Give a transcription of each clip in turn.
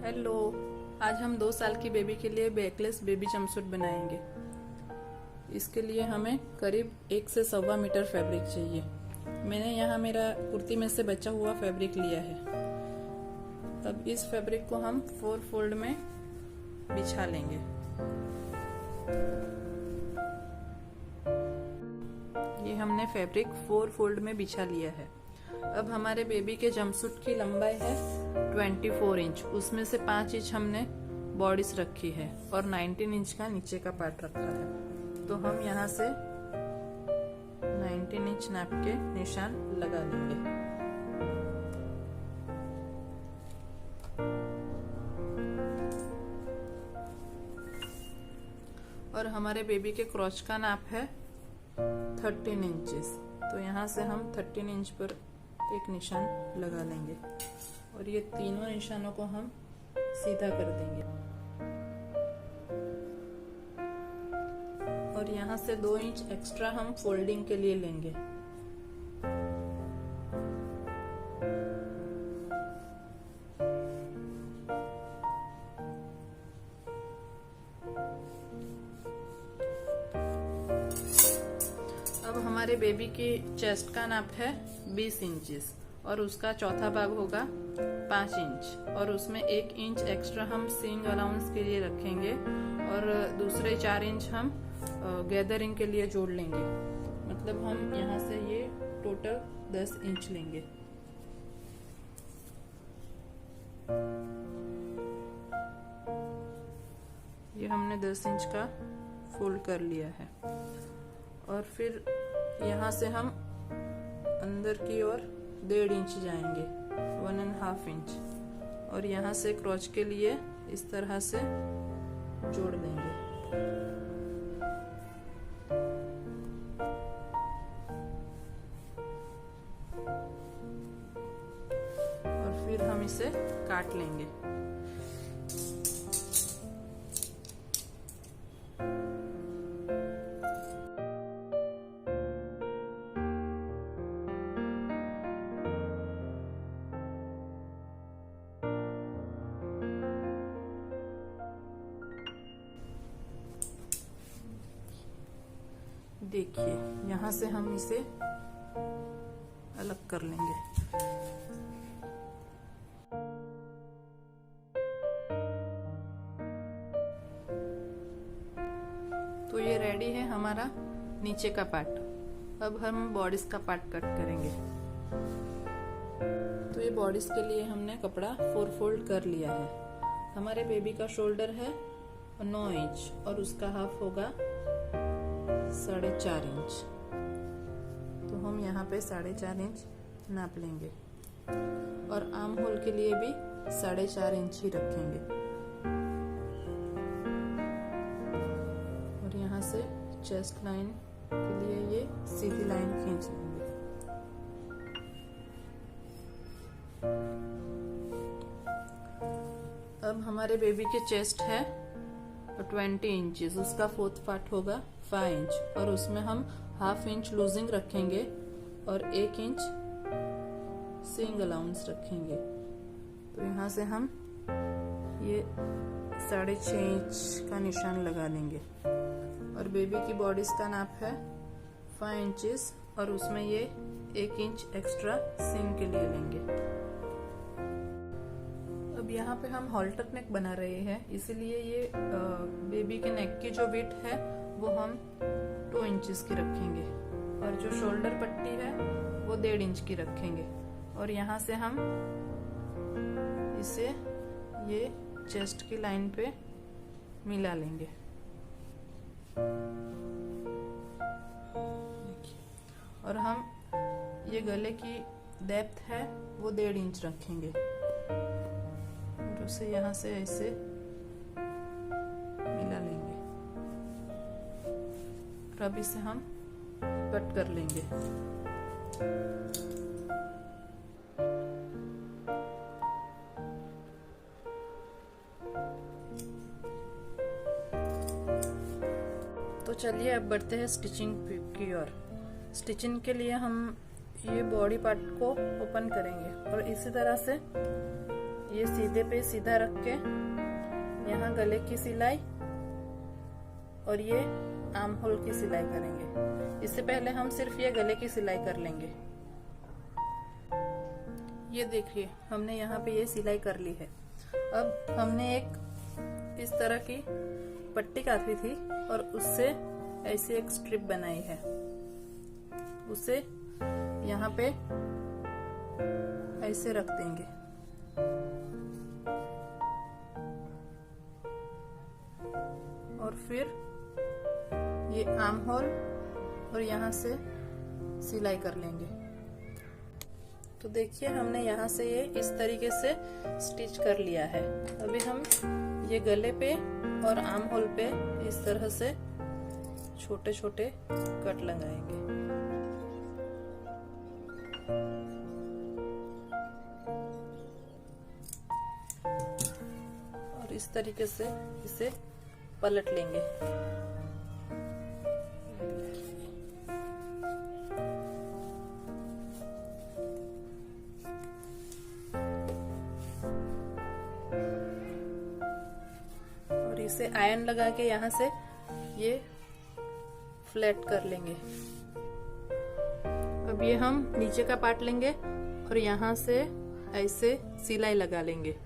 Hello. आज हम 2 साल की बेबी के लिए बैकलेस बेबी जंपसूट बनाएंगे। इसके लिए हमें करीब 1 से 1.25 मीटर फैब्रिक चाहिए। मैंने यहाँ मेरा कुर्ती में से बचा हुआ फैब्रिक लिया है। अब इस फैब्रिक को हम 4 फोल्ड में बिछा लेंगे। ये हमने फैब्रिक 4 फोल्ड में बिछा लिया है। अब हमारे बेबी के जंपसूट की लंबाई है 24 इंच। उसमें से 5 इंच हमने बॉडीज रखी है और 19 इंच का नीचे का पार्ट रखा है। तो हम यहाँ से 19 इंच नाप के निशान लगा लेंगे। और हमारे बेबी के क्रॉच का नाप है 13 इंचेस। तो यहाँ से हम 13 इंच पर एक निशान लगा लेंगे और ये तीनों निशानों को हम सीधा कर देंगे। और यहाँ से 2 इंच एक्स्ट्रा हम फोल्डिंग के लिए लेंगे। अब हमारे बेबी की चेस्ट का नाप है 20 इंचेस और उसका चौथा भाग होगा 5 इंच और उसमें 1 इंच एक्स्ट्रा हम सीइंग अलाउंस के लिए रखेंगे और दूसरे 4 इंच हम गैदरिंग के लिए जोड़ लेंगे। मतलब हम यहाँ से ये टोटल 10 इंच लेंगे। ये हमने 10 इंच का फोल्ड कर लिया है और फिर यहाँ से हम अंदर की ओर 1.5 इंच जाएंगे, 1.5 इंच, और यहाँ से क्रॉच के लिए इस तरह से जोड़ देंगे। और फिर हम इसे काट लेंगे। देखिए, यहाँ से हम इसे अलग कर लेंगे। तो ये रेडी है हमारा नीचे का पार्ट। अब हम बॉडीज का पार्ट कट करेंगे। तो ये बॉडीज के लिए हमने कपड़ा 4 फोल्ड कर लिया है। हमारे बेबी का शोल्डर है 9 इंच और उसका हाफ होगा 4.5 इंच। तो हम यहाँ पे 4.5 इंच नाप लेंगे और आर्म होल के लिए भी 4.5 इंच ही रखेंगे। और यहाँ से चेस्ट लाइन के लिए ये सीधी लाइन खींच लेंगे। अब हमारे बेबी के चेस्ट है 20 इंचेस। उसका 4th पार्ट होगा 5 इंच और उसमें हम 1/2 इंच लूजिंग रखेंगे और 1 इंच सीइंग अलाउंस रखेंगे। तो यहाँ से हम ये 6.5 इंच का निशान लगा देंगे। और बेबी की बॉडीज का नाप है 5 इंचेस और उसमें ये 1 इंच एक्स्ट्रा सीइंग के लिए लेंगे। अब यहाँ पे हम हॉल्टर नेक बना रहे हैं, इसीलिए ये बेबी के नेक की जो विड्थ है वो हम 2 इंचेस की रखेंगे और जो शोल्डर पट्टी है वो 1.5 इंच की रखेंगे। और यहाँ से हम इसे ये चेस्ट की लाइन पे मिला लेंगे। और हम ये गले की डेप्थ है वो 1.5 इंच रखेंगे और उसे यहाँ से ऐसे मिला लेंगे। अब इसे हम कट कर लेंगे। तो चलिए अब बढ़ते हैं स्टिचिंग की ओर। स्टिचिंग के लिए हम ये बॉडी पार्ट को ओपन करेंगे और इसी तरह से ये सीधे पे सीधा रख के यहाँ गले की सिलाई और ये आर्म होल की सिलाई करेंगे। इससे पहले हम सिर्फ ये गले की सिलाई कर लेंगे। ये देखिए हमने यहाँ पे ये सिलाई कर ली है। अब हमने एक इस तरह की पट्टी काटी थी और उससे ऐसे एक स्ट्रिप बनाई है, उसे यहाँ पे ऐसे रख देंगे। और फिर ये आर्म होल और यहाँ से सिलाई कर लेंगे। तो देखिए हमने यहाँ से ये इस तरीके से स्टिच कर लिया है। अभी हम ये गले पे और आर्म होल पे इस तरह से छोटे छोटे कट लगाएंगे। और इस तरीके से इसे पलट लेंगे। और इसे आयरन लगा के यहाँ से ये फ्लैट कर लेंगे। अब ये हम नीचे का पार्ट लेंगे और यहाँ से ऐसे सिलाई लगा लेंगे।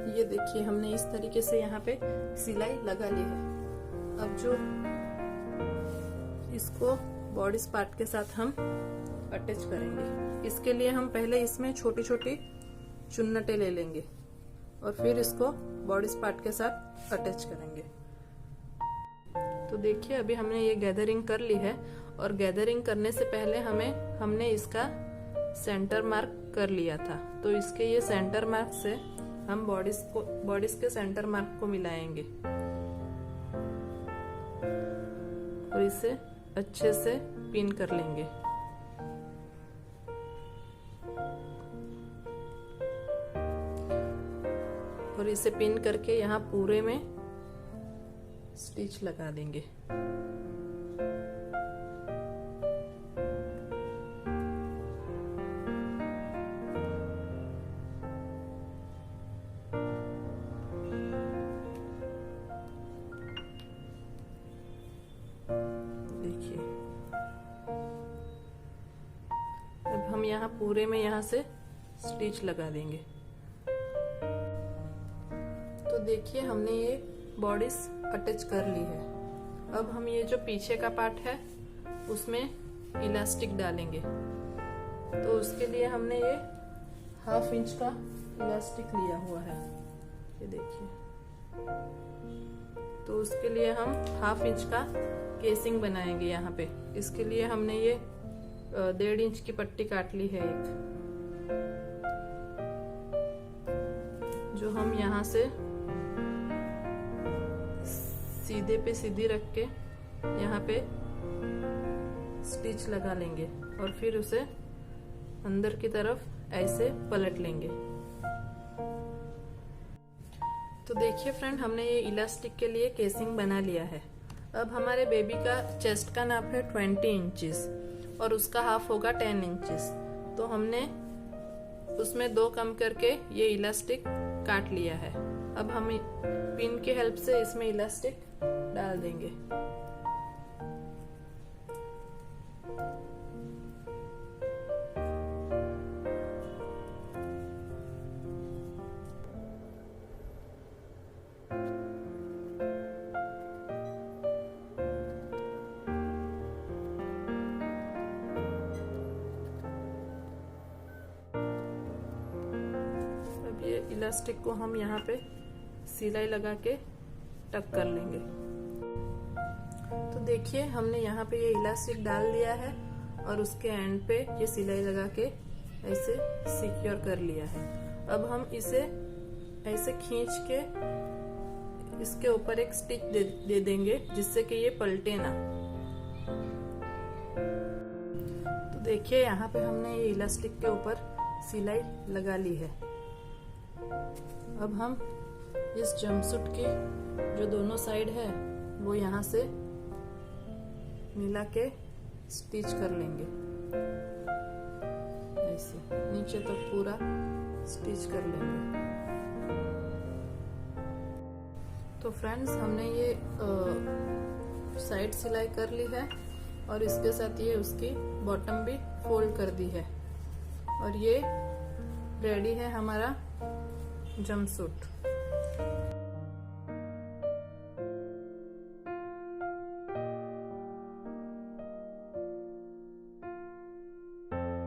ये देखिए हमने इस तरीके से यहाँ पे सिलाई लगा ली है। अब जो इसको बॉडी पार्ट के साथ हम अटैच करेंगे। इसके लिए हम पहले इसमें छोटी छोटी चुन्नटें ले लेंगे और फिर इसको बॉडी पार्ट के साथ अटैच करेंगे। तो देखिए अभी हमने ये गैदरिंग कर ली है और गैदरिंग करने से पहले हमने इसका सेंटर मार्क कर लिया था। तो इसके ये सेंटर मार्क से हम बॉडीज के सेंटर मार्क को मिलाएंगे और इसे अच्छे से पिन कर लेंगे। और इसे पिन करके यहाँ पूरे में स्टिच लगा देंगे। देखिए अब हम यहाँ पूरे में यहाँ से स्टिच लगा देंगे। तो देखिए हमने ये बॉडीज अटैच कर ली है। अब हम ये जो पीछे का पार्ट है उसमें इलास्टिक डालेंगे। तो उसके लिए हमने ये 1/2 इंच का इलास्टिक लिया हुआ है, ये देखिए। तो उसके लिए हम 1/2 इंच का केसिंग बनाएंगे यहाँ पे। इसके लिए हमने ये 1.5 इंच की पट्टी काट ली है एक, जो हम यहाँ से सीधे पे सीधी रख के यहाँ पे स्टिच लगा लेंगे और फिर उसे अंदर की तरफ ऐसे पलट लेंगे। तो देखिए फ्रेंड हमने ये इलास्टिक के लिए केसिंग बना लिया है। अब हमारे बेबी का चेस्ट का नाप है 20 इंचेस और उसका हाफ होगा 10 इंचेस। तो हमने उसमें 2 कम करके ये इलास्टिक काट लिया है। अब हम पिन की हेल्प से इसमें इलास्टिक डाल देंगे। अब ये इलास्टिक को हम यहाँ पे सिलाई लगा के टक कर लेंगे। तो देखिए हमने यहाँ पे ये इलास्टिक डाल दिया है और उसके एंड पे ये सिलाई लगा के ऐसे सिक्योर कर लिया है। अब हम इसे ऐसे खींच के इसके ऊपर एक स्टिच दे देंगे जिससे कि ये पलटे ना। तो देखिए यहाँ पे हमने ये इलास्टिक के ऊपर सिलाई लगा ली है। अब हम इस जंपसूट की जो दोनों साइड है वो यहाँ से मिला के स्टिच कर लेंगे, ऐसे नीचे तक पूरा स्टिच कर लेंगे। तो फ्रेंड्स हमने ये साइड सिलाई कर ली है और इसके साथ ये उसकी बॉटम भी फोल्ड कर दी है और ये रेडी है हमारा जंपसूट।